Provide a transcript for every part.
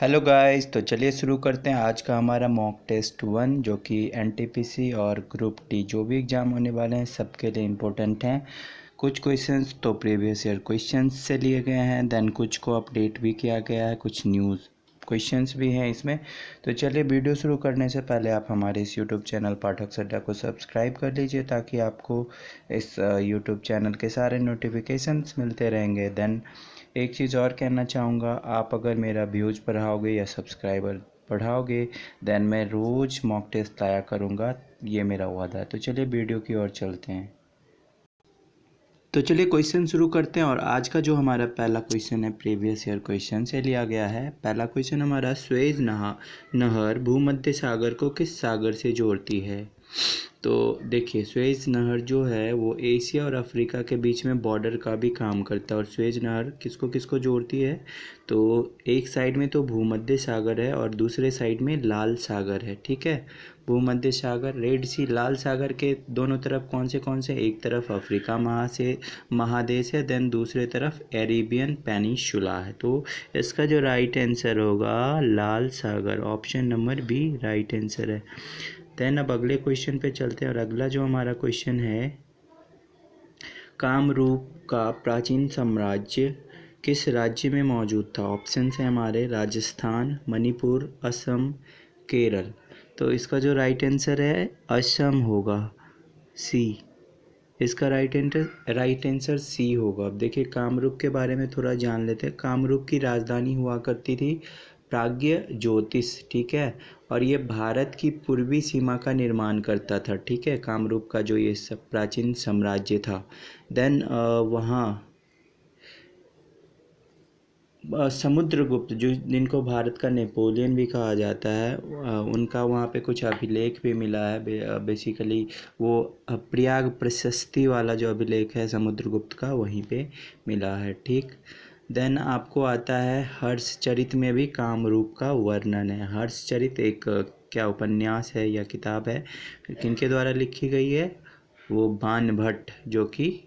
Hello guys, तो चलिए शुरू करते हैं आज का हमारा मॉक टेस्ट 1 जो कि एनटीपीसी और ग्रुप डी जो भी एग्ज़ाम होने वाले हैं सबके लिए इम्पोर्टेंट हैं। कुछ क्वेश्चंस तो प्रीवियस ईयर क्वेश्चंस से लिए गए हैं, देन कुछ को अपडेट भी किया गया है, कुछ न्यूज़ क्वेश्चंस भी हैं इसमें। तो चलिए वीडियो शुरू करने से पहले आप हमारे इस यूट्यूब चैनल पाठक सड्डा को सब्सक्राइब कर लीजिए ताकि आपको इस यूट्यूब चैनल के सारे नोटिफिकेशंस मिलते रहेंगे। देन एक चीज़ और कहना चाहूँगा, आप अगर मेरा व्यूज़ बढ़ाओगे या सब्सक्राइबर बढ़ाओगे देन मैं रोज़ मॉक टेस्ट लाया करूँगा, ये मेरा वादा है। तो चलिए वीडियो की ओर चलते हैं। तो चलिए क्वेश्चन शुरू करते हैं और आज का जो हमारा पहला क्वेश्चन है प्रीवियस ईयर क्वेश्चन से लिया गया है। पहला क्वेश्चन हमारा स्वेज नहर भूमध्य सागर को किस सागर से जोड़ती है। तो देखिए स्वेज नहर जो है वो एशिया और अफ्रीका के बीच में बॉर्डर का भी काम करता है। और स्वेज नहर किसको किसको जोड़ती है, तो एक साइड में तो भूमध्य सागर है और दूसरे साइड में लाल सागर है। ठीक है, भूमध्य सागर रेड सी, लाल सागर के दोनों तरफ कौन से, एक तरफ अफ्रीका महादेश है, देन दूसरे तरफ एरेबियन पेनिनसुला है। तो इसका जो राइट आंसर होगा लाल सागर, option number B right answer है। देन अब अगले क्वेश्चन पे चलते हैं और अगला जो हमारा क्वेश्चन है, कामरूप का प्राचीन साम्राज्य किस राज्य में मौजूद था। ऑप्शन है हमारे राजस्थान, मणिपुर, असम, केरल। तो इसका जो राइट आंसर है असम होगा, सी। इसका राइट आंसर सी होगा। अब देखिए कामरूप के बारे में थोड़ा जान लेते हैं। कामरूप की राजधानी हुआ करती थी प्राग्य ज्योतिष। ठीक है, और ये भारत की पूर्वी सीमा का निर्माण करता था। ठीक है, कामरूप का जो ये सब प्राचीन साम्राज्य था। देन वहाँ समुद्रगुप्त जो जिनको भारत का नेपोलियन भी कहा जाता है, उनका वहाँ पे कुछ अभिलेख भी मिला है। बेसिकली वो प्रयाग प्रशस्ति वाला जो अभिलेख है समुद्रगुप्त का वहीं पे मिला है। ठीक, देन आपको आता है हर्षचरित में भी कामरूप का वर्णन है। हर्षचरित एक क्या उपन्यास है या किताब है, किनके द्वारा लिखी गई है, वो बाणभट्ट जो कि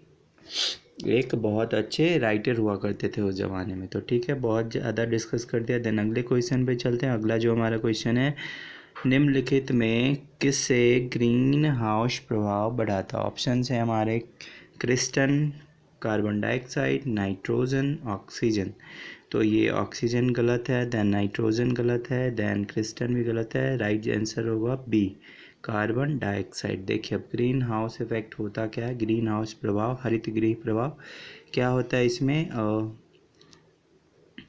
एक बहुत अच्छे राइटर हुआ करते थे उस ज़माने में। तो ठीक है, बहुत ज़्यादा डिस्कस कर दिया। देन अगले क्वेश्चन पे चलते हैं। अगला जो हमारा क्वेश्चन है, निम्नलिखित में किससे ग्रीन हाउस प्रभाव बढ़ाता। ऑप्शन है हमारे क्रिस्टन, कार्बन डाइऑक्साइड, नाइट्रोजन, ऑक्सीजन। तो ये ऑक्सीजन गलत है, देन नाइट्रोजन गलत है, देन क्रिस्टन भी गलत है। राइट आंसर होगा बी कार्बन डाइऑक्साइड। देखिए अब ग्रीन हाउस इफेक्ट होता क्या है, ग्रीन हाउस प्रभाव, हरित गृह प्रभाव क्या होता है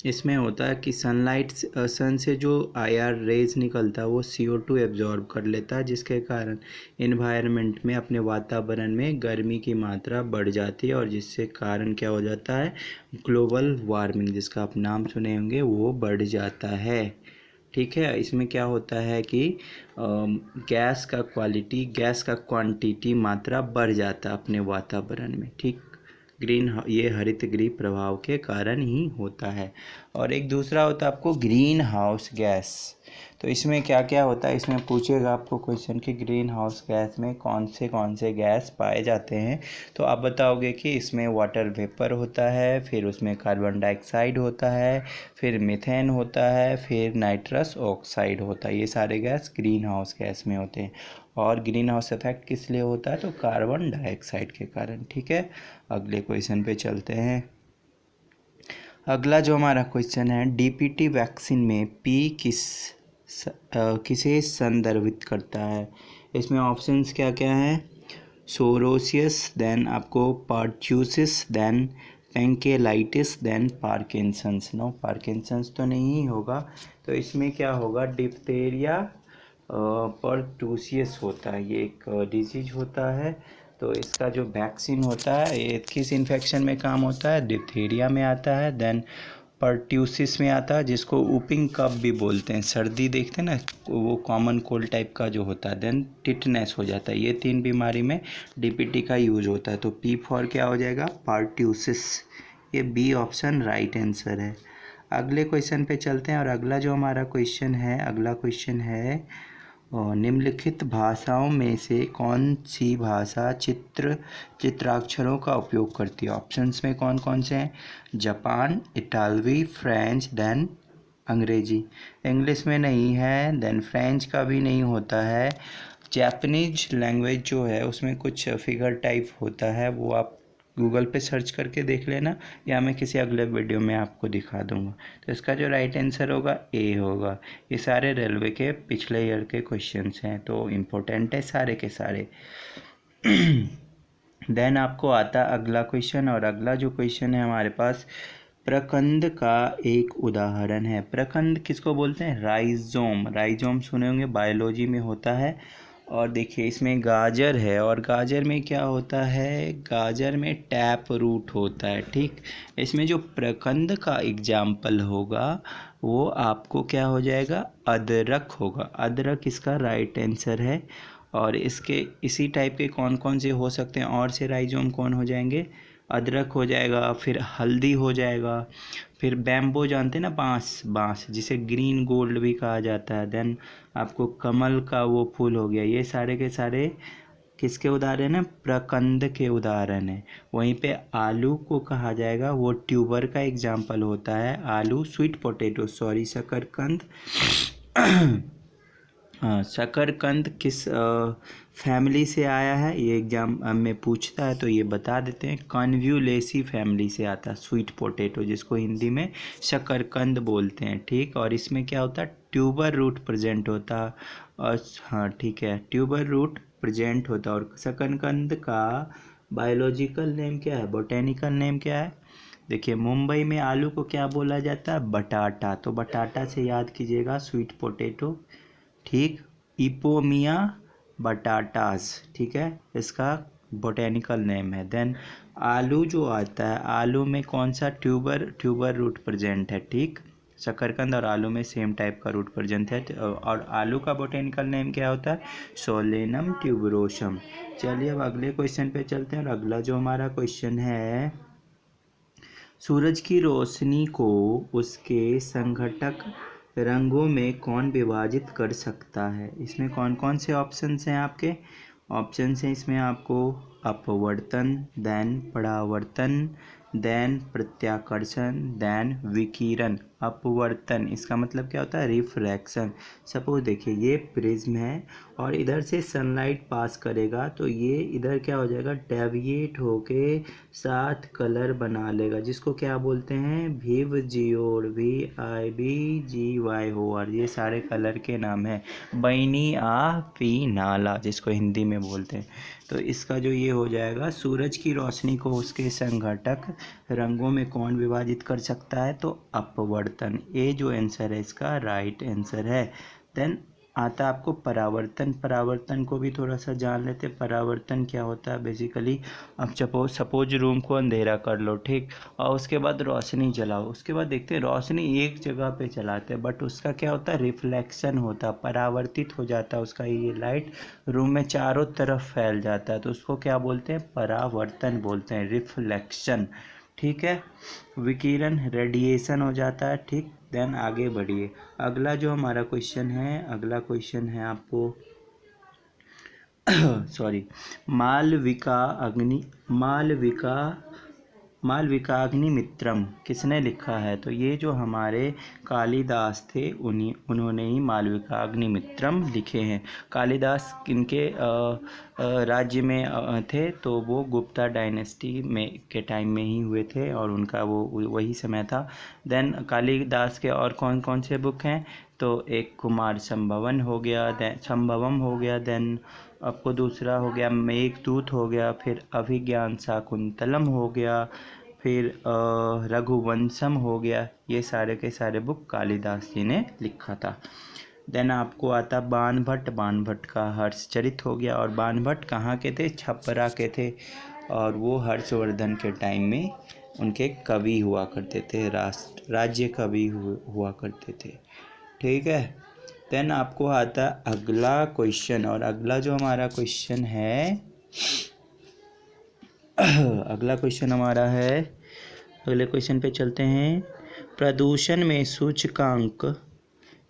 इसमें होता है कि सनलाइट सन से जो आईआर रेज निकलता है वो CO2 एब्जॉर्ब कर लेता है, जिसके कारण इन्वायरमेंट में अपने वातावरण में गर्मी की मात्रा बढ़ जाती है और जिससे कारण क्या हो जाता है, ग्लोबल वार्मिंग, जिसका आप नाम सुने होंगे, वो बढ़ जाता है। ठीक है, इसमें क्या होता है कि गैस का क्वांटिटी मात्रा बढ़ जाता है अपने वातावरण में। ठीक, ये हरित गृह प्रभाव के कारण ही होता है। और एक दूसरा होता है आपको ग्रीन हाउस गैस। तो इसमें क्या क्या होता है, इसमें पूछेगा आपको क्वेश्चन कि ग्रीन हाउस गैस में कौन से गैस पाए जाते हैं। तो आप बताओगे कि इसमें वाटर वेपर होता है, फिर उसमें कार्बन डाइऑक्साइड होता है, फिर मीथेन होता है, फिर नाइट्रस ऑक्साइड होता है। ये सारे गैस ग्रीन हाउस गैस में होते हैं। और ग्रीन हाउस इफेक्ट किस लिए होता है, तो कार्बन डाइऑक्साइड के कारण। ठीक है, अगले क्वेश्चन पे चलते हैं। अगला जो हमारा क्वेश्चन है, डीपीटी वैक्सीन में पी किसे संदर्भित करता है। इसमें ऑप्शंस क्या क्या हैं, सोरोसियस, देन आपको pertussis, then pancreatitis, then Parkinson's. No, Parkinson's तो नहीं होगा, तो इसमें क्या होगा, डिप्थेरिया परटूसियस होता है। ये एक डिजीज होता है। तो इसका जो वैक्सीन होता है ये किस इन्फेक्शन में काम होता है, डिप्थीरिया में आता है, देन परट्यूसिस में आता है, जिसको ऊपिंग कफ भी बोलते हैं, सर्दी देखते हैं ना, वो कॉमन कोल्ड टाइप का जो होता है, देन टिटनेस हो जाता है। ये 3 बीमारी में डीपीटी का यूज होता है। तो पी फॉर क्या हो जाएगा, परट्यूसिस। ये बी ऑप्शन राइट आंसर है। अगले क्वेश्चन पे चलते हैं और अगला जो हमारा क्वेश्चन है, निम्नलिखित भाषाओं में से कौन सी भाषा चित्राक्षरों का उपयोग करती है। ऑप्शंस में कौन कौन से हैं, जापान, इटालवी, फ्रेंच, देन अंग्रेजी। इंग्लिश में नहीं है, देन फ्रेंच का भी नहीं होता है। जापानीज लैंग्वेज जो है उसमें कुछ फिगर टाइप होता है, वो आप गूगल पे सर्च करके देख लेना, या मैं किसी अगले वीडियो में आपको दिखा दूंगा। तो इसका जो राइट आंसर होगा ए होगा। ये सारे रेलवे के पिछले ईयर के क्वेश्चंस हैं, तो इम्पोर्टेंट है सारे के सारे। देन आपको आता अगला क्वेश्चन, और अगला जो क्वेश्चन है हमारे पास, प्रकंद का एक उदाहरण है। प्रकंद किसको बोलते हैं? राइजोम। राइजोम सुने होंगे, बायोलॉजी में होता है। और देखिए इसमें गाजर है, और गाजर में क्या होता है? गाजर में टैप रूट होता है, ठीक। इसमें जो प्रकंद का एग्जाम्पल होगा वो आपको क्या हो जाएगा? अदरक होगा। अदरक इसका राइट आंसर है। और इसके इसी टाइप के कौन कौन से हो सकते हैं और से राइजोम कौन हो जाएंगे? अदरक हो जाएगा, फिर हल्दी हो जाएगा, फिर बैम्बो जानते हैं ना, बांस, बांस जिसे ग्रीन गोल्ड भी कहा जाता है। देन आपको कमल का वो फूल हो गया। ये सारे के सारे किसके उदाहरण है? प्रकंद के उदाहरण है। वहीं पे आलू को कहा जाएगा, वो ट्यूबर का एग्जाम्पल होता है। आलू, स्वीट पोटैटो, सॉरी शकरकंद। हाँ, शकरकंद किस फैमिली से आया है? ये एग्जाम में पूछता है, तो ये बता देते हैं। कॉन्व्यूलेसी फैमिली से आता है स्वीट पोटैटो, जिसको हिंदी में शकरकंद बोलते हैं, ठीक। और इसमें क्या होता है? ट्यूबर रूट प्रेजेंट होता है। और हाँ ठीक है, ट्यूबर रूट प्रेजेंट होता है। और शकरकंद का बायोलॉजिकल नेम क्या है? बोटेनिकल नेम क्या है? देखिए मुंबई में आलू को क्या बोला जाता है? बटाटा। तो बटाटा से याद कीजिएगा स्वीट पोटैटो, ठीक। इपोमिया बटाटास, ठीक है, इसका बोटेनिकल नेम है। देन आलू जो आता है, आलू में कौन सा ट्यूबर रूट प्रेजेंट है, ठीक। शकरकंद और आलू में सेम टाइप का रूट प्रेजेंट है। और आलू का बोटेनिकल नेम क्या होता है? Solanum tuberosum. चलिए अब अगले क्वेश्चन पे चलते हैं। और अगला जो हमारा क्वेश्चन है, सूरज की रोशनी को उसके संघटक रंगों में कौन विभाजित कर सकता है? इसमें कौन कौन से ऑप्शंस हैं आपके? ऑप्शंस हैं इसमें आपको अपवर्तन, देन परावर्तन, देन प्रत्याकर्षण, देन विकिरण। अपवर्तन इसका मतलब क्या होता है? रिफ्रैक्शन। सपोज देखिए ये प्रिज्म है और इधर से सनलाइट पास करेगा, तो ये इधर क्या हो जाएगा? डेविएट होके 7 कलर बना लेगा, जिसको क्या बोलते हैं? विव जियोड, VIVGY। ये सारे कलर के नाम हैं। बैनी आ पी नाला, जिसको हिंदी में बोलते हैं। तो इसका जो ये हो जाएगा, सूरज की रोशनी को उसके संघटक रंगों में कौन विभाजित कर सकता है? तो अपवर्तन। ये जो आंसर है इसका राइट आंसर है। देन आता आपको परावर्तन। परावर्तन को भी थोड़ा सा जान लेते। परावर्तन क्या होता है बेसिकली? अब सपोज रूम को अंधेरा कर लो, ठीक, और उसके बाद रोशनी जलाओ, उसके बाद देखते हैं रोशनी एक जगह पे चलाते हैं, बट उसका क्या होता है? रिफ्लेक्शन होता है, परावर्तित हो जाता है उसका ये लाइट, रूम में चारों तरफ फैल जाता है, तो उसको क्या बोलते हैं? परावर्तन बोलते हैं, रिफ्लेक्शन, ठीक है। विकिरण रेडिएशन हो जाता है, ठीक। देन आगे बढ़िए। अगला जो हमारा क्वेश्चन है, अगला क्वेश्चन है आपको सॉरी, मालविकाग्निमित्रम किसने लिखा है? तो ये जो हमारे कालिदास थे, उन्होंने ही मालविकाग्निमित्रम लिखे हैं। कालिदास किनके राज्य में थे? तो वो गुप्ता डायनेस्टी में के टाइम में ही हुए थे, और उनका वो वही समय था। देन कालिदास के और कौन कौन से बुक हैं? तो एक कुमार संभवन हो गया, देन आपको दूसरा हो गया मेघदूत हो गया, फिर अभिज्ञान शाकुंतलम हो गया, फिर रघुवंशम हो गया। ये सारे के सारे बुक कालिदास जी ने लिखा था। देन आपको आता बाणभट्ट। बाणभट्ट का हर्षचरित हो गया। और बाणभट्ट कहाँ के थे? छपरा के थे, और वो हर्षवर्धन के टाइम में उनके कवि हुआ करते थे, राज्य कवि हुआ करते थे, ठीक है। देन आपको आता अगला क्वेश्चन। और अगला जो हमारा क्वेश्चन है अगला क्वेश्चन हमारा है, अगले क्वेश्चन पे चलते हैं। प्रदूषण में सूचकांक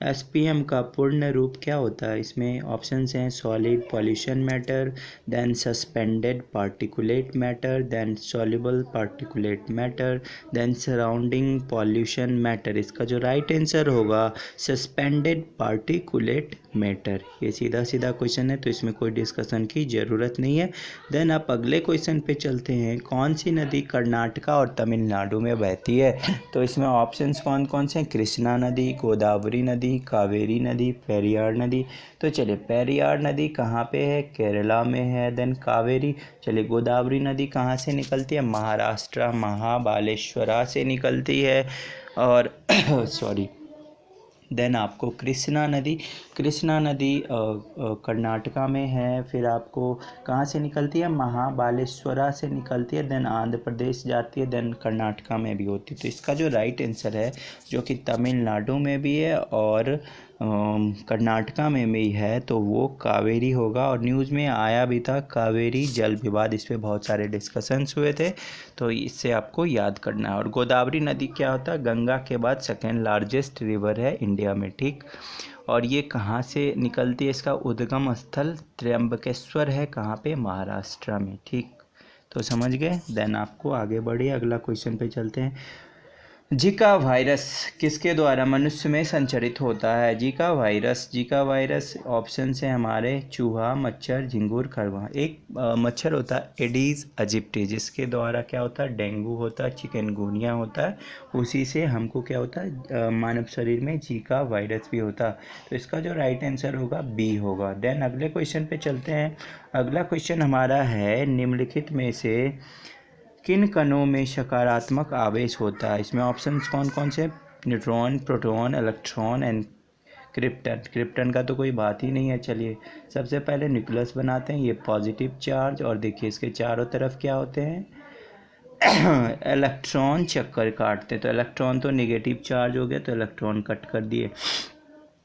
एसपीएम का पूर्ण रूप क्या होता है? इसमें ऑप्शंस हैं solid pollution matter, then suspended particulate matter, then soluble particulate matter, then surrounding pollution matter. इसका जो राइट आंसर होगा सस्पेंडेड पार्टिकुलेट मैटर। ये सीधा सीधा क्वेश्चन है तो इसमें कोई डिस्कशन की ज़रूरत नहीं है। देन आप अगले क्वेश्चन पे चलते हैं। कौन सी नदी कर्नाटका और तमिलनाडु में बहती है? तो इसमें ऑप्शंस कौन कौन से हैं? कृष्णा नदी, गोदावरी नदी, कावेरी नदी, पेरियार नदी। तो चलिए पेरियार नदी कहाँ पे है? केरला में है। देन कावेरी, चलिए गोदावरी नदी कहाँ से निकलती है? महाराष्ट्र महाबालेश्वरा से निकलती है। और सॉरी, देन आपको कृष्णा नदी कर्नाटका में है। फिर आपको कहाँ से निकलती है? महाबालेश्वरा से निकलती है। देन आंध्र प्रदेश जाती है। देन कर्नाटका में भी होती है। तो इसका जो राइट आंसर है जो कि तमिलनाडु में भी है और कर्नाटका में भी है तो वो कावेरी होगा। और न्यूज़ में आया भी था कावेरी जल विवाद, इस पर बहुत सारे डिस्कशंस हुए थे तो इससे आपको याद करना है। और गोदावरी नदी क्या होता है? गंगा के बाद सेकेंड लार्जेस्ट रिवर है इंडिया में, ठीक। और ये कहाँ से निकलती है? इसका उद्गम स्थल त्र्यंबकेश्वर है। कहाँ पे? महाराष्ट्र में, ठीक। तो समझ गए। देन आपको आगे बढ़िए, अगला क्वेश्चन पे चलते हैं। जीका वायरस किसके द्वारा मनुष्य में संचरित होता है? जीका वायरस ऑप्शन है हमारे चूहा, मच्छर, झिंगुर, खरवा। एक मच्छर होता है एडीज अजिप्टी जिसके द्वारा क्या होता है? डेंगू होता है, चिकनगुनिया होता है। उसी से हमको क्या होता है? मानव शरीर में जीका वायरस भी होता है। तो इसका जो राइट आंसर होगा बी होगा। देन अगले क्वेश्चन पे चलते हैं। अगला क्वेश्चन हमारा है निम्नलिखित में से किन कणों में सकारात्मक आवेश होता है? इसमें ऑप्शंस कौन कौन से? Neutron, proton, electron and krypton का तो कोई बात ही नहीं है। चलिए सबसे पहले न्यूक्लियस बनाते हैं, ये पॉजिटिव चार्ज, और देखिए इसके चारों तरफ क्या होते हैं? इलेक्ट्रॉन चक्कर काटते हैं। तो इलेक्ट्रॉन तो नेगेटिव चार्ज हो गया तो इलेक्ट्रॉन कट कर दिए।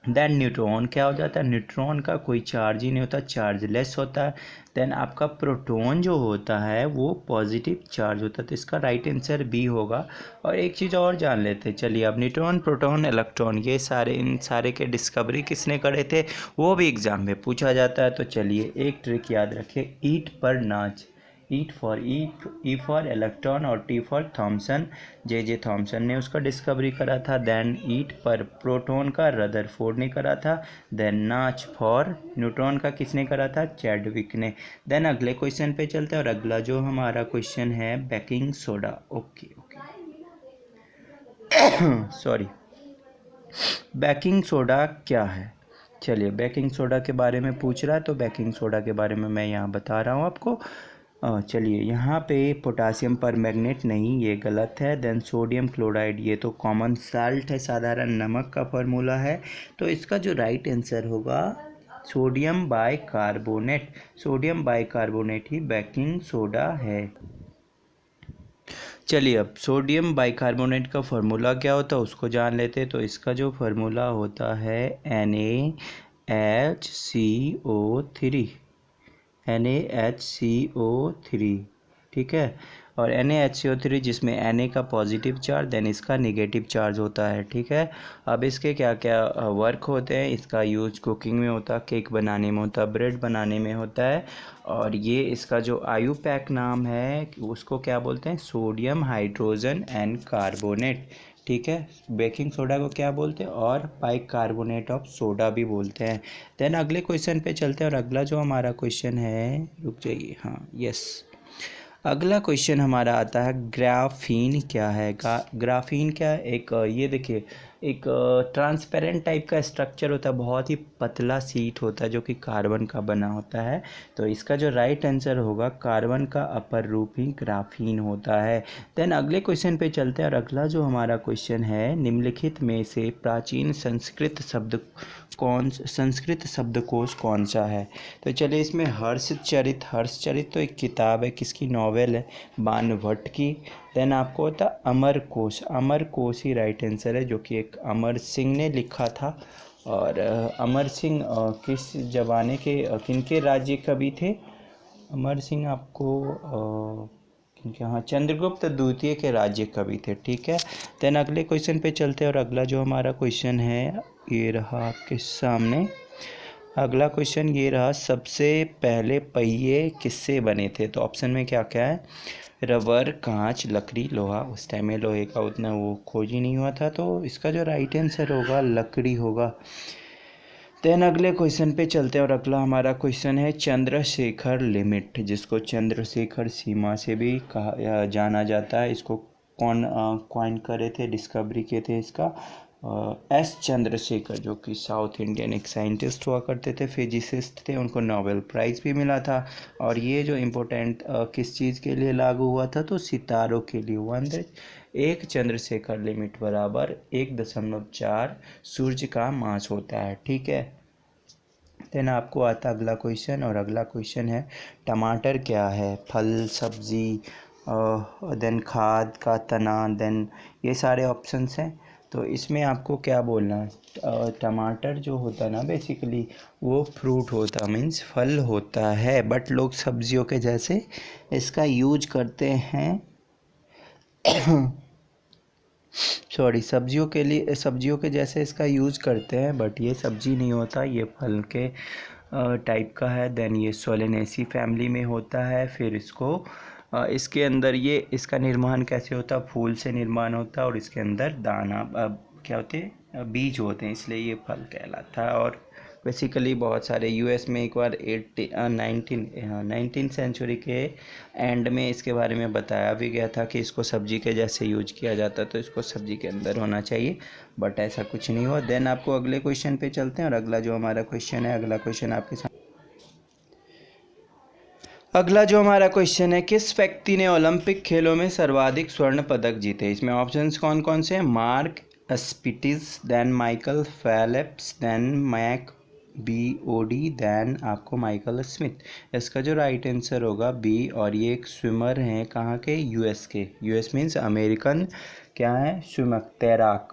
देन न्यूट्रॉन क्या हो जाता है? न्यूट्रॉन का कोई चार्ज ही नहीं होता, चार्जलेस होता है। देन आपका प्रोटॉन जो होता है वो पॉजिटिव चार्ज होता है। तो इसका राइट आंसर बी होगा। और एक चीज़ और जान लेते हैं। चलिए अब न्यूट्रॉन, प्रोटॉन, इलेक्ट्रॉन ये सारे इन सारे के डिस्कवरी किसने करे थे वो भी एग्जाम में पूछा जाता है। तो चलिए एक ट्रिक याद रखिए, ईट पर नाच। ईट फॉर ई फॉर इलेक्ट्रॉन और T for Thomson, J Thomson ने उसका डिस्कवरी करा था। देन ईट पर प्रोटॉन का रदरफोर्ड ने करा था। देन नाच फॉर न्यूट्रॉन का किसने करा था? चैडविक ने। देन अगले क्वेश्चन पे चलते हैं। और अगला जो हमारा क्वेश्चन है baking soda. Okay sorry, baking soda क्या है? चलिए बेकिंग सोडा के बारे में पूछ रहा है तो बेकिंग सोडा के बारे में मैं यहाँ बता रहा हूँ आपको। चलिए यहाँ पे पोटासियम पर मैग्नेट नहीं, ये गलत है। देन सोडियम क्लोराइड ये तो कॉमन साल्ट है, साधारण नमक का फार्मूला है। तो इसका जो राइट आंसर होगा सोडियम बाइकार्बोनेट। सोडियम बाइकार्बोनेट ही बेकिंग सोडा है। चलिए अब सोडियम बाइकार्बोनेट का फार्मूला क्या होता है उसको जान लेते हैं। तो इसका जो फार्मूला होता है NaHCO3, NaHCO3, ठीक है। और NaHCO3 जिसमें Na का पॉजिटिव चार्ज देन इसका नेगेटिव चार्ज होता है, ठीक है। अब इसके क्या क्या वर्क होते हैं? इसका यूज कुकिंग में होता है, केक बनाने में होता है, ब्रेड बनाने में होता है। और ये इसका जो आयुपैक नाम है उसको क्या बोलते हैं? सोडियम हाइड्रोजन एंड कार्बोनेट, ठीक है। बेकिंग सोडा को क्या बोलते हैं? और बाइकार्बोनेट ऑफ सोडा भी बोलते हैं। देन अगले क्वेश्चन पे चलते हैं। और अगला जो हमारा क्वेश्चन है, रुक जाइए, हाँ यस, अगला क्वेश्चन हमारा आता है ग्राफीन क्या है? ग्राफीन क्या है? एक ये देखिए एक ट्रांसपेरेंट टाइप का स्ट्रक्चर होता है, बहुत ही पतला सीट होता है जो कि कार्बन का बना होता है। तो इसका जो राइट आंसर होगा कार्बन का अपर रूप ही ग्राफीन होता है। देन अगले क्वेश्चन पे चलते हैं। और अगला जो हमारा क्वेश्चन है निम्नलिखित में से प्राचीन संस्कृत शब्दकोश कौन सा है? तो चलिए इसमें हर्षचरित तो एक किताब है, किसकी? नॉवेल है, बाणभट्ट की। देन आपको होता अमर कोश ही राइट आंसर है जो कि एक अमर सिंह ने लिखा था। और अमर सिंह किस जमाने के किनके राज्य कवि थे? अमर सिंह आपको क्योंकि हाँ चंद्रगुप्त द्वितीय के राज्य कवि थे, ठीक है। देन अगले क्वेश्चन पे चलते हैं। और अगला जो हमारा क्वेश्चन है ये रहा आपके सामने। अगला क्वेश्चन ये रहा, सबसे पहले पहिए किससे बने थे? तो ऑप्शन में क्या क्या है? रबर, कांच, लकड़ी, लोहा। उस टाइम में लोहे का उतना वो खोज ही नहीं हुआ था, तो इसका जो राइट आंसर होगा लकड़ी होगा। देन अगले क्वेश्चन पे चलते हैं और अगला हमारा क्वेश्चन है चंद्रशेखर लिमिट, जिसको चंद्रशेखर सीमा से भी कहा जाना जाता है। इसको कौन कॉइन करे थे, डिस्कवरी किए थे इसका? एस चंद्रशेखर, जो कि साउथ इंडियन एक साइंटिस्ट हुआ करते थे, फिजिसिस्ट थे, उनको नोबेल प्राइज़ भी मिला था। और ये जो इम्पोर्टेंट किस चीज़ के लिए लागू हुआ था? तो सितारों के लिए हुआ। एक चंद्रशेखर लिमिट बराबर 1.4 सूर्य का मास होता है, ठीक है। देन आपको आता अगला क्वेश्चन, और अगला क्वेश्चन है टमाटर क्या है? फल, सब्जी, देन खाद का तना, देन ये सारे ऑप्शंस हैं। तो इसमें आपको क्या बोलना है? टमाटर जो होता है ना, बेसिकली वो फ्रूट होता, मीन्स फल होता है, बट लोग सब्जियों के जैसे इसका यूज करते हैं। सॉरी, सब्जियों के लिए, सब्जियों के जैसे इसका यूज़ करते हैं, बट ये सब्जी नहीं होता, ये फल के टाइप का है। देन ये सोलेनेसी फैमिली में होता है। फिर इसको इसके अंदर ये इसका निर्माण कैसे होता? फूल से निर्माण होता है, और इसके अंदर दाना क्या होते हैं? बीज होते हैं, इसलिए ये फल कहलाता है। और बेसिकली बहुत सारे यूएस में एक बार 19 सेंचुरी के एंड में इसके बारे में बताया भी गया था कि इसको सब्जी के जैसे यूज किया जाता, तो इसको सब्जी के अंदर होना चाहिए, बट ऐसा कुछ नहीं हुआ। देन आपको अगले क्वेश्चन पे चलते हैं, और अगला जो हमारा क्वेश्चन है, अगला क्वेश्चन आपके सामने। अगला जो हमारा क्वेश्चन है, किस व्यक्ति ने ओलंपिक खेलों में सर्वाधिक स्वर्ण पदक जीते? इसमें ऑप्शंस कौन कौन से हैं? Mark Spitz, then Michael Phelps, then मैक BOD, देन आपको माइकल स्मिथ। इसका जो राइट आंसर होगा बी। और ये एक स्विमर हैं, कहाँ के? यूएस के। यूएस मीन्स अमेरिकन क्या है? स्विमर, तैराक।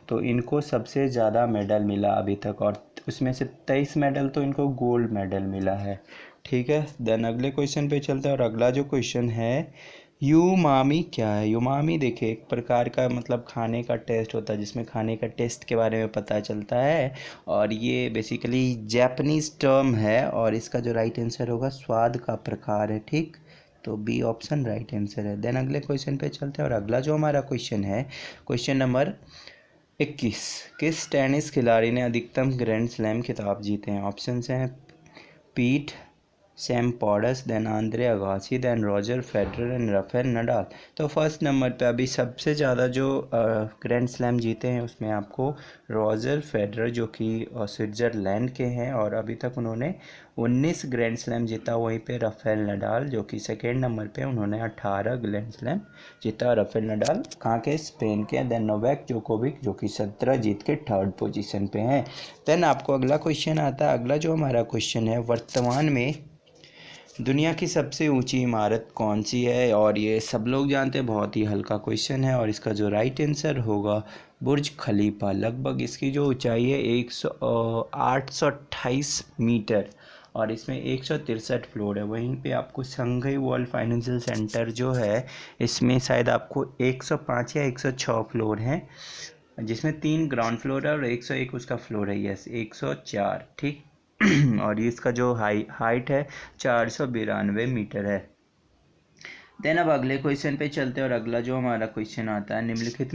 तो इनको सबसे ज़्यादा मेडल मिला अभी तक, और उसमें से 23 मेडल तो इनको गोल्ड मेडल मिला है, ठीक है। देन अगले क्वेश्चन पे चलते हैं, और अगला जो क्वेश्चन है, यूमामी क्या है? यूमामी देखिए, एक प्रकार का मतलब खाने का टेस्ट होता है, जिसमें खाने का टेस्ट के बारे में पता चलता है, और ये बेसिकली जापानीज टर्म है, और इसका जो राइट आंसर होगा स्वाद का प्रकार है, ठीक। तो बी ऑप्शन राइट आंसर है। देन अगले क्वेश्चन पे चलते हैं, और अगला जो हमारा क्वेश्चन है, क्वेश्चन नंबर 21, किस टेनिस खिलाड़ी ने अधिकतम ग्रैंड स्लैम खिताब जीते हैं? ऑप्शंस हैं Pete Sampras, then Andre Agassi, then Roger Federer and Rafael Nadal. तो फर्स्ट नंबर पे अभी सबसे ज़्यादा जो ग्रैंड स्लैम जीते हैं, उसमें आपको रॉजर फेडरर, जो कि स्विट्ज़रलैंड के हैं, और अभी तक उन्होंने 19 ग्रैंड स्लैम जीता। वहीं पे राफेल नडाल, जो कि सेकेंड नंबर पे, उन्होंने 18 ग्रैंड स्लैम जीता। राफेल नडाल कहाँ के? स्पेन के। देन नोवाक जोकोविक, जो कि 17 जीत के थर्ड पोजीशन पे हैं। देन आपको अगला क्वेश्चन आता है। अगला जो हमारा क्वेश्चन है, वर्तमान में दुनिया की सबसे ऊंची इमारत कौन सी है? और ये सब लोग जानते हैं, बहुत ही हल्का क्वेश्चन है, और इसका जो राइट आंसर होगा बुर्ज खलीफा। लगभग इसकी जो ऊंचाई है 828 मीटर, और इसमें 163 फ्लोर है। वहीं पे आपको संघई वर्ल्ड फाइनेंशियल सेंटर जो है, इसमें शायद आपको 105 या 106 फ्लोर हैं, जिसमें 3 ग्राउंड फ्लोर है और 101 उसका फ्लोर है। यस, 104, ठीक। और इसका जो हाइट है 492 मीटर है। देन अब अगले क्वेश्चन पे चलते हैं, और अगला जो हमारा क्वेश्चन आता है, निम्नलिखित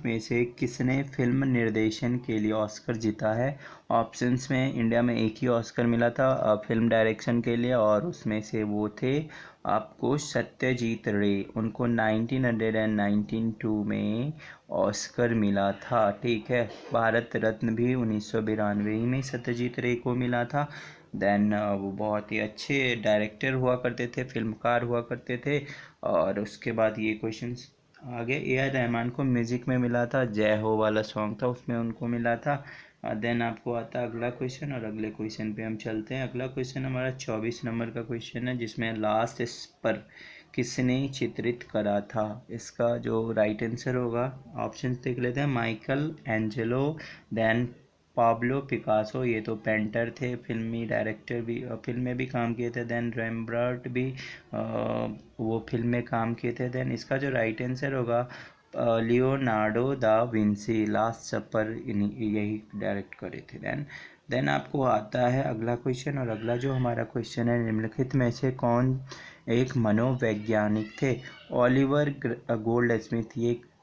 में से किसने फिल्म निर्देशन के लिए ऑस्कर जीता है? ऑप्शंस में इंडिया में एक ही ऑस्कर मिला था फिल्म डायरेक्शन के लिए, और उसमें से वो थे आपको सत्यजीत रे। उनको 1992 में ऑस्कर मिला था, ठीक है। भारत रत्न भी 1992 ही में सत्यजीत रे को मिला था। देन वो बहुत ही अच्छे डायरेक्टर हुआ करते थे, फिल्मकार हुआ करते थे। और उसके बाद ये क्वेश्चंस आगे AR रहमान को म्यूज़िक में मिला था, जय हो वाला सॉन्ग था, उसमें उनको मिला था। देन आपको आता है अगला क्वेश्चन, और अगले क्वेश्चन पे हम चलते हैं। अगला क्वेश्चन हमारा 24 नंबर का क्वेश्चन है, जिसमें लास्ट पर किसने चित्रित करा था? इसका जो राइट आंसर होगा, ऑप्शन देख लेते हैं। Michelangelo, then Pablo Picasso, ये तो पेंटर थे, फिल्मी डायरेक्टर भी, फिल्म में भी काम किए थे। देन रेम्ब्रांट भी वो फिल्म में काम किए थे। देन इसका जो राइट आंसर होगा लियोनार्डो दा विंसी लास्ट सपर यही डायरेक्ट करे थे। देन आपको आता है अगला क्वेश्चन, और अगला जो हमारा क्वेश्चन है, निम्नलिखित में से कौन एक मनोवैज्ञानिक थे? ओलिवर गोल्ड स्मिथ,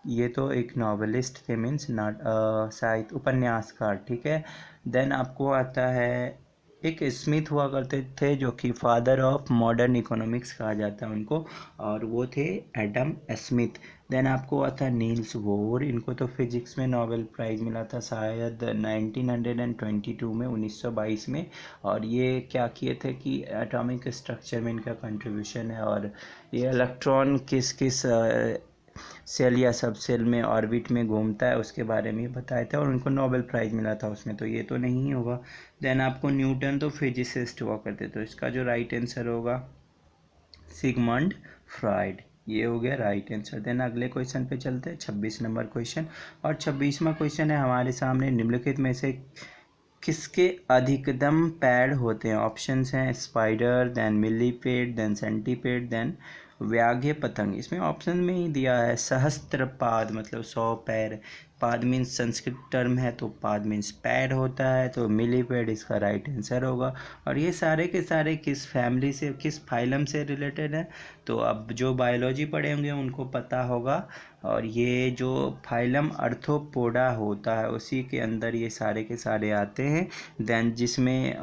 ये तो एक नॉवेलिस्ट थे, मीन्स साहित्य उपन्यासकार, ठीक है। देन आपको आता है एक स्मिथ हुआ करते थे जो कि फादर ऑफ मॉडर्न इकोनॉमिक्स कहा जाता है उनको, और वो थे एडम स्मिथ। देन आपको आता है नील्स बोर, इनको तो फिजिक्स में नोबेल प्राइज़ मिला था शायद 1922 में, 1922 में। और ये क्या किए थे कि एटॉमिक स्ट्रक्चर में इनका कंट्रीब्यूशन है, और ये इलेक्ट्रॉन किस किस सेल या सब सेल में ऑर्बिट में घूमता है उसके बारे में बताए थे, और उनको नोबेल प्राइज़ मिला था उसमें, तो ये तो नहीं होगा। देन आपको न्यूटन तो फिजिसिस्ट हुआ करते, तो इसका जो राइट आंसर होगा सिगमंड फ्राइड, ये हो गया राइट आंसर। देन अगले क्वेश्चन पे चलते हैं, 26 नंबर क्वेश्चन, और 26वां क्वेश्चन है हमारे सामने, निम्नलिखित में से किसके अधिकतम पैड होते हैं? ऑप्शंस हैं spider, then millipede, then centipede, then व्याघ्र पतंग। इसमें ऑप्शन में ही दिया है सहस्त्रपाद, मतलब 100 पैर। पाद मीन्स संस्कृत टर्म है, तो पाद मीन्स पैड होता है, तो मिलीपेड इसका राइट आंसर होगा। और ये सारे के सारे किस फैमिली से, किस फाइलम से रिलेटेड है? तो अब जो बायोलॉजी पढ़े होंगे उनको पता होगा, और ये जो फाइलम अर्थोपोडा होता है उसी के अंदर ये सारे के सारे आते हैं। देन जिसमें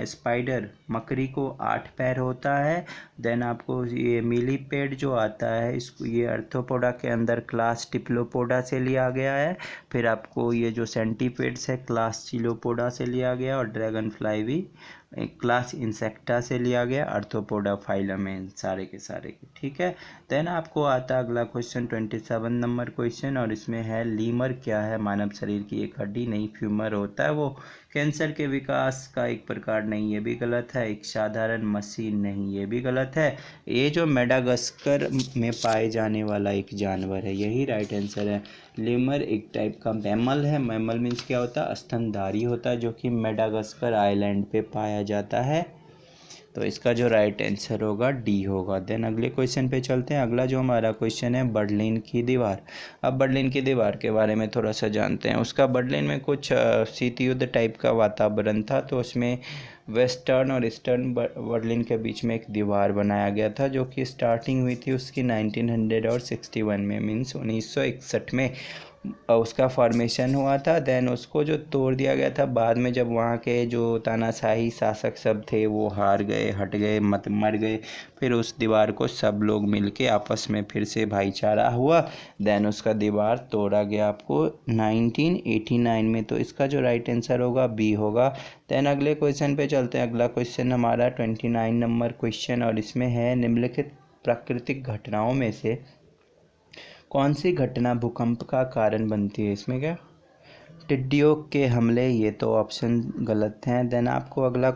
स्पाइडर मकड़ी को 8 पैर होता है। देन आपको ये मिलीपेड जो आता है, इसको ये अर्थोपोडा के अंदर क्लास टिप्लोपोडा से लिया गया है। फिर आपको ये जो सेंटीपेड्स है क्लास चिलोपोडा से लिया गया, और ड्रैगन फ्लाई भी क्लास इंसेक्टा से लिया गया, अर्थोपोडा फाइलम है सारे के सारे, ठीक है। देन आपको आता है अगला क्वेश्चन 27 नंबर क्वेश्चन, और इसमें है लीमर क्या है? मानव शरीर की एक हड्डी नहीं, फ्यूमर होता है वो। कैंसर के विकास का एक प्रकार नहीं, ये भी गलत है। एक साधारण मशीन नहीं, ये भी गलत है। ये जो मेडागास्कर में पाए जाने वाला एक जानवर है, यही राइट आंसर है। लीमर एक टाइप का मैमल है। मैमल मीन्स क्या होता है? स्तनधारी होता है, जो कि मेडागास्कर आइलैंड पे पाया जाता है। तो इसका जो राइट आंसर होगा डी होगा। देन अगले क्वेश्चन पे चलते हैं। अगला जो हमारा क्वेश्चन है बर्लिन की दीवार। अब बर्लिन की दीवार के बारे में थोड़ा सा जानते हैं। उसका बर्लिन में कुछ शीत युद्ध टाइप का वातावरण था, तो उसमें वेस्टर्न और ईस्टर्न बर्लिन के बीच में एक दीवार बनाया गया था, जो कि स्टार्टिंग हुई थी उसकी 1961 में, मीन्स 1961 में उसका फॉर्मेशन हुआ था। देन उसको जो तोड़ दिया गया था बाद में, जब वहाँ के जो तानाशाही शासक सब थे वो हार गए, हट गए, मर गए। फिर उस दीवार को सब लोग मिलके आपस में फिर से भाईचारा हुआ। देन उसका दीवार तोड़ा गया आपको 1989 में। तो इसका जो राइट आंसर होगा बी होगा। देन अगले क्वेश्चन पे चलते हैं। अगला क्वेश्चन हमारा 29 नंबर क्वेश्चन, और इसमें है निम्नलिखित प्राकृतिक घटनाओं में से कौन सी घटना भूकंप का कारण बनती है? इसमें क्या टिड्डियों के हमले, ये तो ऑप्शन गलत हैं। देन आपको अगला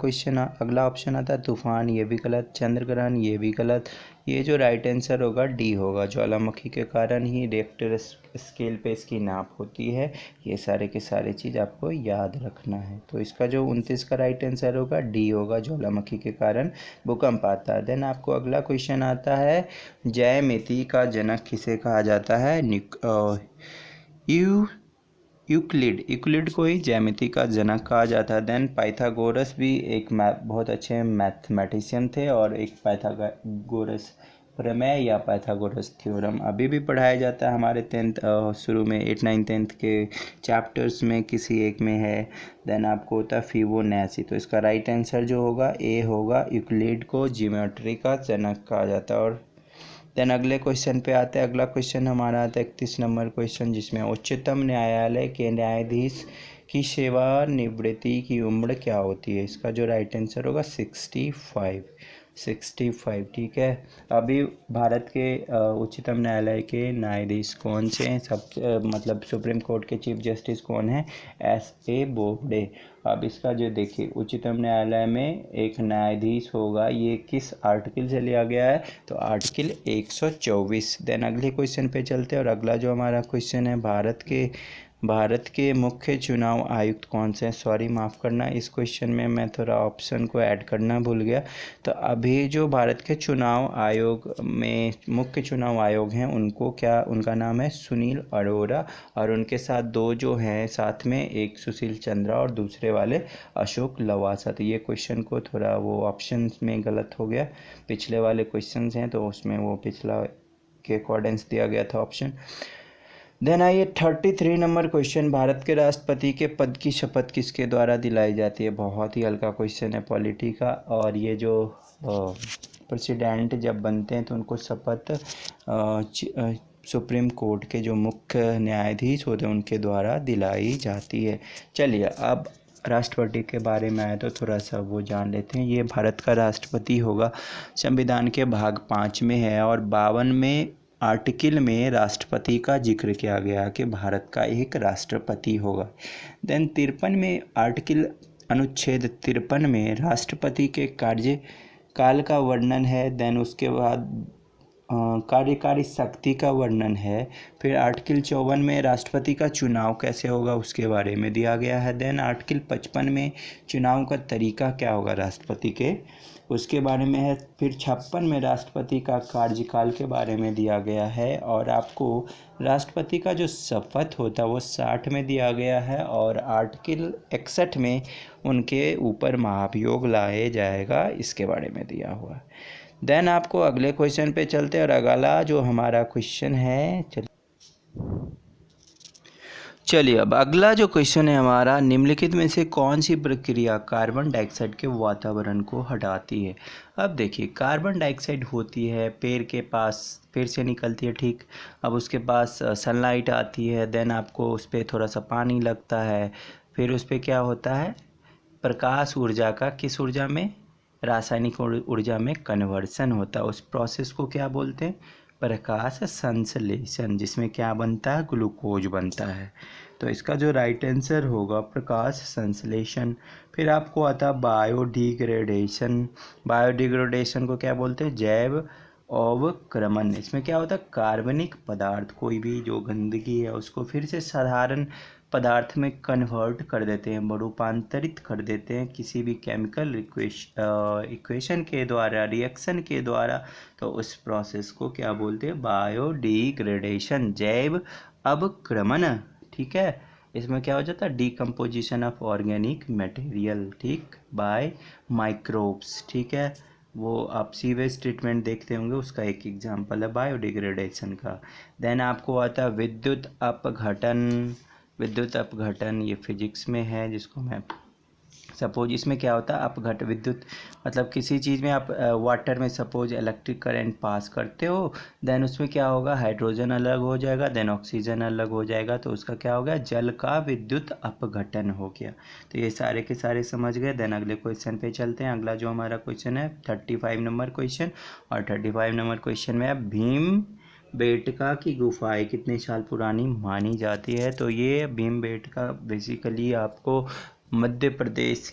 ऑप्शन आता है तूफान, ये भी गलत। चंद्र ग्रहण, ये भी गलत। ये जो राइट आंसर होगा डी होगा। ज्वालामुखी के कारण ही रिएक्टर स्केल पे इसकी नाप होती है। ये सारे के सारे चीज़ आपको याद रखना है। तो इसका जो 29 का राइट आंसर होगा डी होगा, ज्वालामुखी के कारण भूकंप आता है। देन आपको अगला क्वेश्चन आता है ज्यामिति का जनक किसे कहा जाता है? यूक्लिड को ही ज्यामिति का जनक कहा जाता है। देन पाइथागोरस भी एक बहुत अच्छे मैथमेटिशियन थे, और एक पाइथागोरस प्रमेय या पाइथागोरस थ्योरम अभी भी पढ़ाया जाता है हमारे 10th शुरू में 8, 9, 10th के चैप्टर्स में किसी एक में है। देन आपको होता है फिबोनाची। तो इसका राइट आंसर जो होगा ए होगा। यूक्लिड को ज्योमेट्री का जनक कहा जाता है। और देन अगले क्वेश्चन पे आते हैं। अगला क्वेश्चन हमारा आता है 31 नंबर क्वेश्चन, जिसमें उच्चतम न्यायालय के न्यायाधीश की सेवानिवृत्ति की उम्र क्या होती है? इसका जो राइट आंसर होगा 65, ठीक है। अभी भारत के उच्चतम न्यायालय के न्यायाधीश कौन से हैं? मतलब सुप्रीम कोर्ट के चीफ जस्टिस कौन है? S.A. बोबडे। अब इसका जो देखिए उच्चतम न्यायालय में एक न्यायाधीश होगा, ये किस आर्टिकल से लिया गया है? तो आर्टिकल 124। देन अगले क्वेश्चन पे चलते हैं। और अगला जो हमारा क्वेश्चन है भारत के भारत के मुख्य चुनाव आयुक्त कौन से हैं? सॉरी माफ़ करना, इस क्वेश्चन में मैं थोड़ा ऑप्शन को ऐड करना भूल गया। तो अभी जो भारत के चुनाव आयोग में मुख्य चुनाव आयोग हैं उनका नाम है सुनील अरोड़ा, और उनके साथ दो जो हैं साथ में, एक सुशील चंद्रा और दूसरे वाले अशोक लवासा। तो ये क्वेश्चन को थोड़ा वो ऑप्शन में गलत हो गया, पिछले वाले क्वेश्चन हैं तो उसमें वो पिछला के अकॉर्डेंस दिया गया था ऑप्शन। देन आइए 33 नंबर क्वेश्चन, भारत के राष्ट्रपति के पद की शपथ किसके द्वारा दिलाई जाती है? बहुत ही हल्का क्वेश्चन है पॉलिटी का। और ये जो प्रेसिडेंट जब बनते हैं तो उनको शपथ सुप्रीम कोर्ट के जो मुख्य न्यायाधीश होते हैं उनके द्वारा दिलाई जाती है। चलिए अब राष्ट्रपति के बारे में आए तो थोड़ा सा वो जान लेते हैं। ये भारत का राष्ट्रपति होगा, संविधान के भाग 5 में है और 52 में आर्टिकल में राष्ट्रपति का जिक्र किया गया कि भारत का एक राष्ट्रपति होगा। देन 53 में आर्टिकल अनुच्छेद 53 में राष्ट्रपति के कार्यकाल का वर्णन है। देन उसके बाद कार्यकारी शक्ति का वर्णन है। फिर आर्टिकल 54 में राष्ट्रपति का चुनाव कैसे होगा उसके बारे में दिया गया है। देन आर्टिकल 55 में चुनाव का तरीका क्या होगा राष्ट्रपति के, उसके बारे में है। फिर 56 में राष्ट्रपति का कार्यकाल के बारे में दिया गया है। और आपको राष्ट्रपति का जो शपथ होता है वो 60 में दिया गया है। और आर्टिकल 61 में उनके ऊपर महाभियोग लाए जाएगा, इसके बारे में दिया हुआ है। देन आपको अगले क्वेश्चन पे चलते हैं और अगला जो हमारा क्वेश्चन है, चलिए अब अगला जो क्वेश्चन है हमारा, निम्नलिखित में से कौन सी प्रक्रिया कार्बन डाइऑक्साइड के वातावरण को हटाती है? अब देखिए कार्बन डाइऑक्साइड होती है पेड़ के पास, पेड़ से निकलती है, ठीक। अब उसके पास सनलाइट आती है, देन आपको उस पर थोड़ा सा पानी लगता है, फिर उस पर क्या होता है, प्रकाश ऊर्जा का किस ऊर्जा में, रासायनिक ऊर्जा में कन्वर्सन होता है। उस प्रोसेस को क्या बोलते हैं, प्रकाश संश्लेषण, जिसमें क्या बनता है, ग्लूकोज बनता है। तो इसका जो राइट आंसर होगा प्रकाश संश्लेषण। फिर आपको आता है बायोडिग्रेडेशन। बायोडिग्रेडेशन को क्या बोलते हैं, जैव अवक्रमण। इसमें क्या होता है, कार्बनिक पदार्थ कोई भी जो गंदगी है उसको फिर से साधारण पदार्थ में कन्वर्ट कर देते हैं, रूपांतरित कर देते हैं किसी भी केमिकल इक्वेशन के द्वारा, रिएक्शन के द्वारा। तो उस प्रोसेस को क्या बोलते हैं, बायोडिग्रेडेशन, जैव अवक्रमण, ठीक है। इसमें क्या हो जाता है, डिकम्पोजिशन ऑफ ऑर्गेनिक मटेरियल, ठीक, बाय माइक्रोब्स, ठीक है। वो आप सीवेज ट्रीटमेंट देखते होंगे, उसका एक एग्जांपल है बायोडिग्रेडेशन का। देन आपको आता है विद्युत अपघटन। विद्युत अपघटन ये फिजिक्स में है, जिसको मैं सपोज, इसमें क्या होता है अपघट, विद्युत मतलब किसी चीज़ में आप वाटर में सपोज इलेक्ट्रिक करंट पास करते हो, देन उसमें क्या होगा, हाइड्रोजन अलग हो जाएगा, देन ऑक्सीजन अलग हो जाएगा, तो उसका क्या हो गया, जल का विद्युत अपघटन हो गया। तो ये सारे के सारे समझ गए। देन अगले क्वेश्चन पे चलते हैं। अगला जो हमारा क्वेश्चन है 35 नंबर क्वेश्चन, और 35 नंबर क्वेश्चन में भीम बेटका की गुफाएं कितने साल पुरानी मानी जाती है? तो ये भीम बेटका बेसिकली आपको मध्य प्रदेश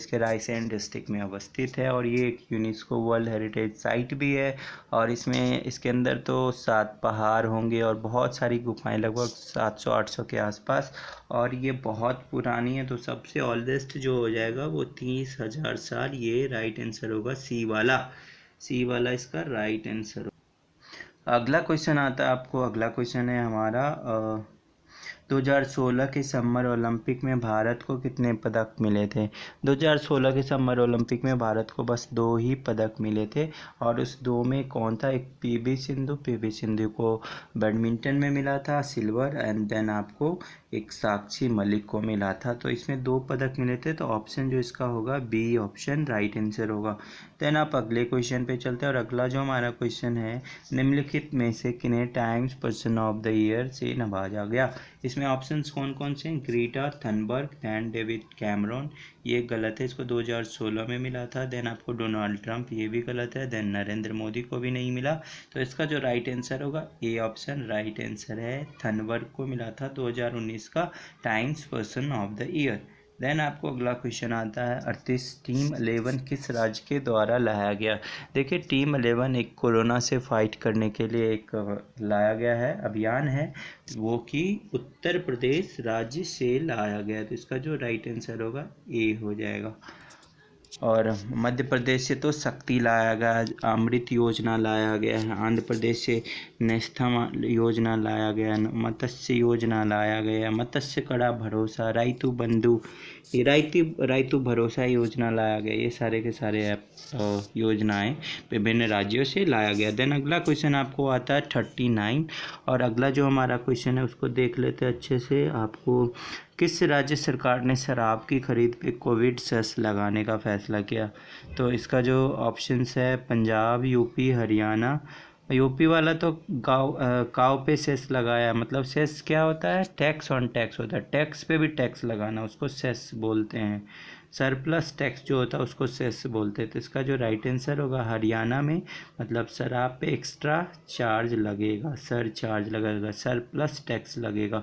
के रायसेन डिस्ट्रिक्ट में अवस्थित है, और ये एक यूनेस्को वर्ल्ड हेरिटेज साइट भी है। और इसमें इसके अंदर तो 7 पहाड़ होंगे और बहुत सारी गुफाएं, लगभग 700-800 के आसपास, और ये बहुत पुरानी है। तो सबसे ओल्डेस्ट जो हो जाएगा वो 30,000 साल, ये राइट आंसर होगा, सी वाला इसका राइट आंसर। अगला क्वेश्चन आता है आपको, अगला क्वेश्चन है हमारा 2016 के समर ओलंपिक में भारत को कितने पदक मिले थे? 2016 के समर ओलंपिक में भारत को बस 2 ही पदक मिले थे, और उस 2 में कौन था, एक पीवी सिंधु को बैडमिंटन में मिला था सिल्वर, एंड देन आपको एक साक्षी मलिक को मिला था। तो इसमें 2 पदक मिले थे, तो ऑप्शन जो इसका होगा बी ऑप्शन राइट आंसर होगा। देन आप अगले क्वेश्चन पे चलते हैं, और अगला जो हमारा क्वेश्चन है, निम्नलिखित में से किन्हें Time's person of the year से नवाजा गया? इसमें ऑप्शंस कौन कौन से हैं, Greta Thunberg, then David Cameron, ये गलत है, इसको 2016 में मिला था। देन आपको डोनाल्ड ट्रंप, ये भी गलत है। देन नरेंद्र मोदी को भी नहीं मिला। तो इसका जो राइट आंसर होगा ए ऑप्शन राइट आंसर है, थनबर्ग को मिला था 2019 का Time's person of the year. Then आपको अगला क्वेश्चन आता है 38 टीम 11 किस राज्य के द्वारा लाया गया। देखिए टीम 11 एक कोरोना से फाइट करने के लिए एक लाया गया है, अभियान है वो कि उत्तर प्रदेश राज्य से लाया गया। तो इसका जो राइट आंसर होगा ए हो जाएगा। और मध्य प्रदेश से तो शक्ति लाया गया, अमृत योजना लाया गया है। आंध्र प्रदेश से नेस्तम योजना लाया गया, मत्स्य योजना लाया गया, मत्स्य कड़ा भरोसा, राइतु बंधु, ये राइतु भरोसा योजना लाया गया। ये सारे के सारे योजनाएं विभिन्न राज्यों से लाया गया। देन अगला क्वेश्चन आपको आता है 39 और अगला जो हमारा क्वेश्चन है उसको देख लेते हैं अच्छे से। आपको किस राज्य सरकार ने शराब की खरीद पे कोविड सेस लगाने का फैसला किया। तो इसका जो ऑप्शंस है पंजाब, यूपी, हरियाणा। यूपी वाला तो काव पे सेस लगाया, मतलब सेस क्या होता है, टैक्स ऑन टैक्स होता है, टैक्स पे भी टैक्स लगाना उसको सेस बोलते हैं। सरप्लस टैक्स जो होता है उसको सेस बोलते हैं। तो इसका जो राइट आंसर होगा हरियाणा में, मतलब शराब पे एक्स्ट्रा चार्ज लगेगा, सर चार्ज लगेगा, सरप्लस टैक्स लगेगा।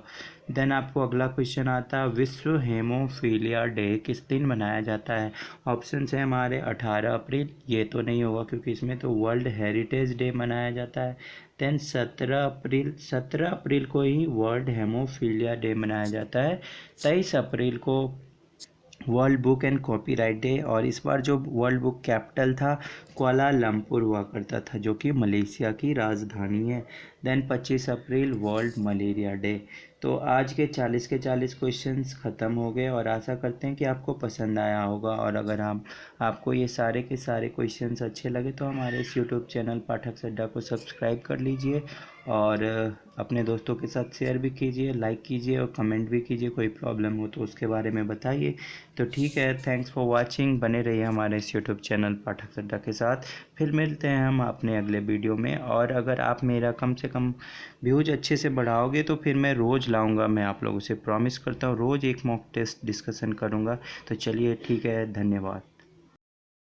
देन आपको अगला क्वेश्चन आता है विश्व हेमोफीलिया डे किस दिन मनाया जाता है। ऑप्शन है हमारे 18 अप्रैल, ये तो नहीं होगा क्योंकि इसमें तो वर्ल्ड हेरिटेज डे मनाया जाता है। देन 17 अप्रैल को ही वर्ल्ड हेमोफीलिया डे मनाया जाता है। 23 अप्रैल को world book and copyright day, और इस बार जो वर्ल्ड बुक कैपिटल था कुआलालंपुर हुआ करता था जो कि मलेशिया की राजधानी है। Then 25 April world malaria day. तो आज के 40 क्वेश्चंस ख़त्म हो गए और आशा करते हैं कि आपको पसंद आया होगा। और अगर आपको ये सारे के सारे क्वेश्चंस अच्छे लगे तो हमारे इस यूट्यूब चैनल पाठक अड्डा को सब्सक्राइब कर लीजिए और अपने दोस्तों के साथ शेयर भी कीजिए, लाइक कीजिए और कमेंट भी कीजिए। कोई प्रॉब्लम हो तो उसके बारे में बताइए। तो ठीक है, थैंक्स फॉर वाचिंग। बने रहिए हमारे इस यूट्यूब चैनल पाठक अड्डा के साथ। फिर मिलते हैं हम अपने अगले वीडियो में। और अगर आप मेरा कम से कम व्यूज अच्छे से बढ़ाओगे तो फिर मैं रोज़ लाऊंगा, मैं आप लोगों से प्रॉमिस करता हूँ रोज़ एक मॉक टेस्ट डिस्कशन करूँगा। तो चलिए ठीक है, धन्यवाद।